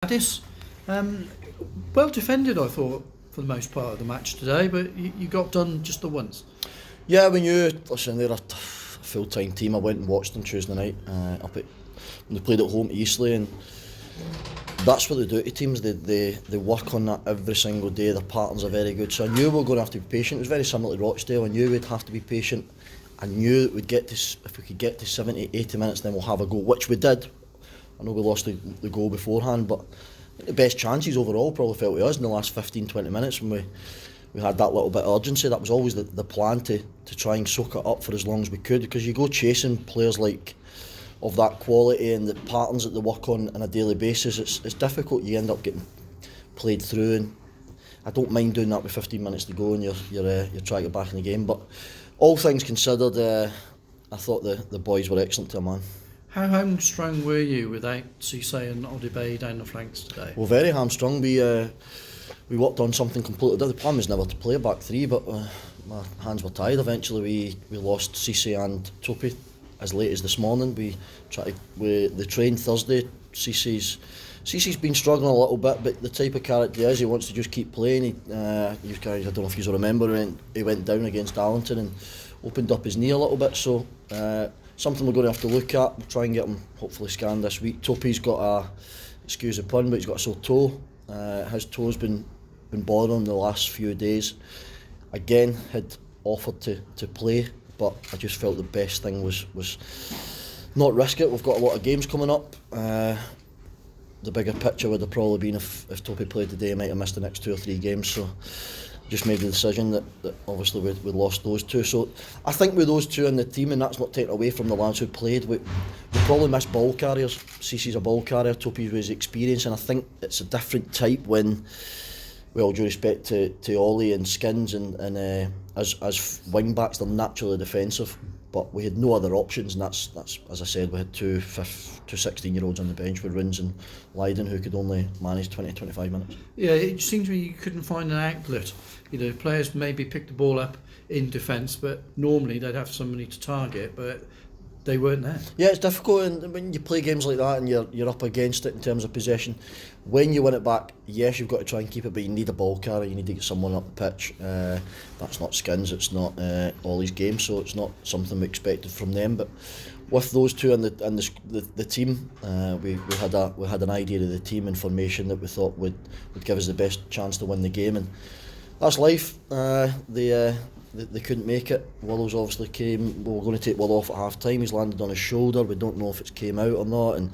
Caddis. Well defended, I thought, for the most part of the match today, but you got done just the once. Yeah, when you listen, they're a full-time team. I went and watched them Tuesday night up at when they played at home to Eastleigh, and that's what they do to teams. They work on that every single day. Their patterns are very good. So I knew we were going to have to be patient. It was very similar to Rochdale. I knew we'd have to be patient. I knew that we'd get to, if we could get to 70, 80 minutes, then we'll have a go, which we did. I know we lost the goal beforehand, but the best chances overall probably fell to us in the last 15, 20 minutes when we had that little bit of urgency. That was always the plan, to try and soak it up for as long as we could, because you go chasing players like of that quality and the patterns that they work on a daily basis, it's difficult. You end up getting played through, and I don't mind doing that with 15 minutes to go and you're trying to get back in the game. But all things considered, I thought the boys were excellent to a man. How hamstrung were you without Cisse and Odibay down the flanks today? Well, very hamstrung. We worked on something completely different. The plan was never to play a back three, but my hands were tied. Eventually we lost Cisse and Topi as late as this morning. They trained Thursday. Cisse's been struggling a little bit, but the type of character he is, he wants to just keep playing. I don't know if you remember, he went down against Darlington and opened up his knee a little bit, so something we're going to have to look at. We'll try and get him hopefully scanned this week. Topi's got excuse the pun, but he's got a sore toe. His toe's been bothering him the last few days. Again, had offered to play, but I just felt the best thing was not risk it. We've got a lot of games coming up. The bigger picture would have probably been if Topi played today, he might have missed the next 2 or 3 games. So just made the decision that obviously we lost those two. So I think with those two in the team, and that's not taken away from the lads who played, we probably missed ball carriers. Cisse's a ball carrier, Topi was experience, and I think it's a different type when, with all due respect to Ollie and Skins and as wing backs, they're naturally defensive, but we had no other options, and that's as I said, we had two 16-year-olds on the bench with Rins and Lydon who could only manage 20-25 minutes. Yeah, it seemed to me you couldn't find an outlet. Players maybe picked the ball up in defence, but normally they'd have somebody to target, but they weren't there. Yeah, it's difficult, and when you play games like that and you're up against it in terms of possession, when you win it back, yes, you've got to try and keep it, but you need a ball carrier, you need to get someone up the pitch. That's not Skins, it's not Ollie's game, so it's not something we expected from them. But with those two and the team, we had an idea of the team and formation that we thought would give us the best chance to win the game, and that's life. They couldn't make it. Willow's obviously came. We were going to take Willow off at half time. He's landed on his shoulder. We don't know if it's came out or not. And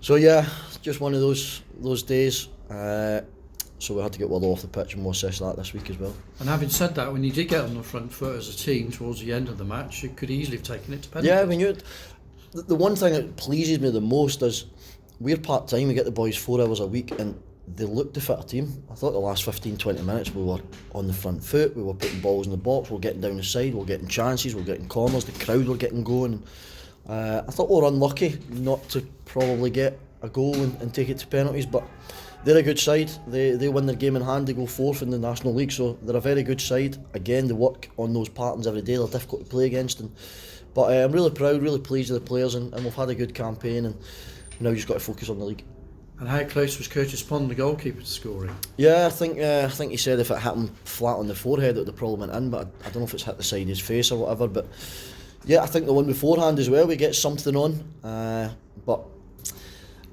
so yeah, just one of those days. So we had to get Willow off the pitch, and we'll assess that this week as well. And having said that, when you did get on the front foot as a team towards the end of the match, you could easily have taken it to penalties. Yeah, I mean, the one thing that pleases me the most is we're part time. We get the boys 4 hours a week, and they looked to fit a team. I thought the last 15-20 minutes we were on the front foot, we were putting balls in the box, we were getting down the side, we were getting chances, we were getting corners, the crowd were getting going. I thought we were unlucky not to probably get a goal and take it to penalties, but they're a good side. They win their game in hand, they go 4th in the National League, so they're a very good side. Again, they work on those patterns every day, they're difficult to play against. But I'm really proud, really pleased with the players, and we've had a good campaign, and now we've just got to focus on the league. And how close was Curtis Pond, the goalkeeper, to scoring? Yeah, I think he said if it hit him flat on the forehead, it would have probably went in, but I don't know if it's hit the side of his face or whatever. But yeah, I think the one beforehand as well, we get something on. But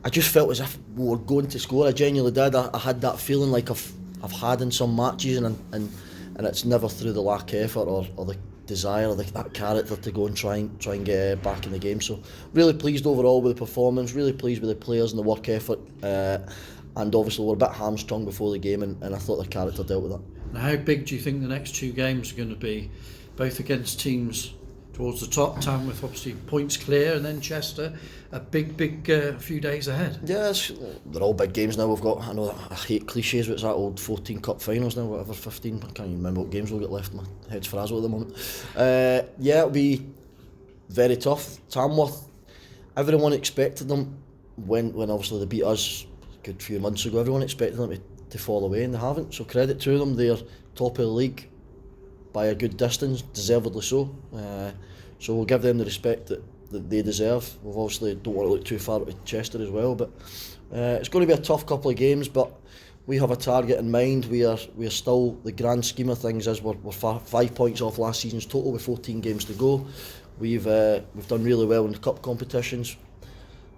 I just felt as if we were going to score. I genuinely did. I had that feeling like I've had in some matches, and it's never through the lack of effort or the desire or that character to go and try and get back in the game. So really pleased overall with the performance, really pleased with the players and the work effort, and obviously we're a bit hamstrung before the game, and I thought the character dealt with that. Now, how big do you think the next 2 games are going to be, both against teams towards the top, Tamworth obviously points clear, and then Chester, a big few days ahead? Yes, they're all big games now. We've got, I know I hate cliches, but it's that old 14 cup finals now, whatever, 15, I can't even remember what games we'll get left, my head's frazzled at the moment. Yeah, it'll be very tough. Tamworth, everyone expected them, when obviously they beat us a good few months ago, everyone expected them to fall away, and they haven't, so credit to them. They're top of the league by a good distance, deservedly so. So we'll give them the respect that that they deserve. We've obviously don't want to look too far at Chester as well, but it's going to be a tough couple of games, but we have a target in mind. We are still, the grand scheme of things is we're 5 points off last season's total with 14 games to go. We've done really well in the cup competitions.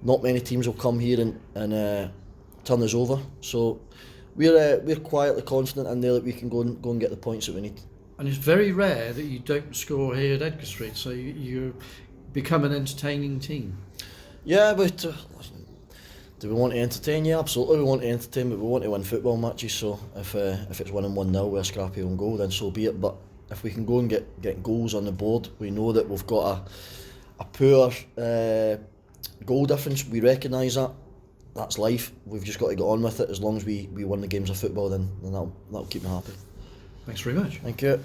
Not many teams will come here and turn us over. So we're quietly confident in there that we can go and get the points that we need. And it's very rare that you don't score here at Edgar Street, so you become an entertaining team. Yeah, but do we want to entertain? Yeah, absolutely we want to entertain, but we want to win football matches, so if it's winning 1-0 with a scrappy own goal, then so be it. But if we can go and get goals on the board, we know that we've got a poor goal difference. We recognise that. That's life. We've just got to get on with it. As long as we win the games of football, then that'll keep me happy. Thanks very much. Thank you.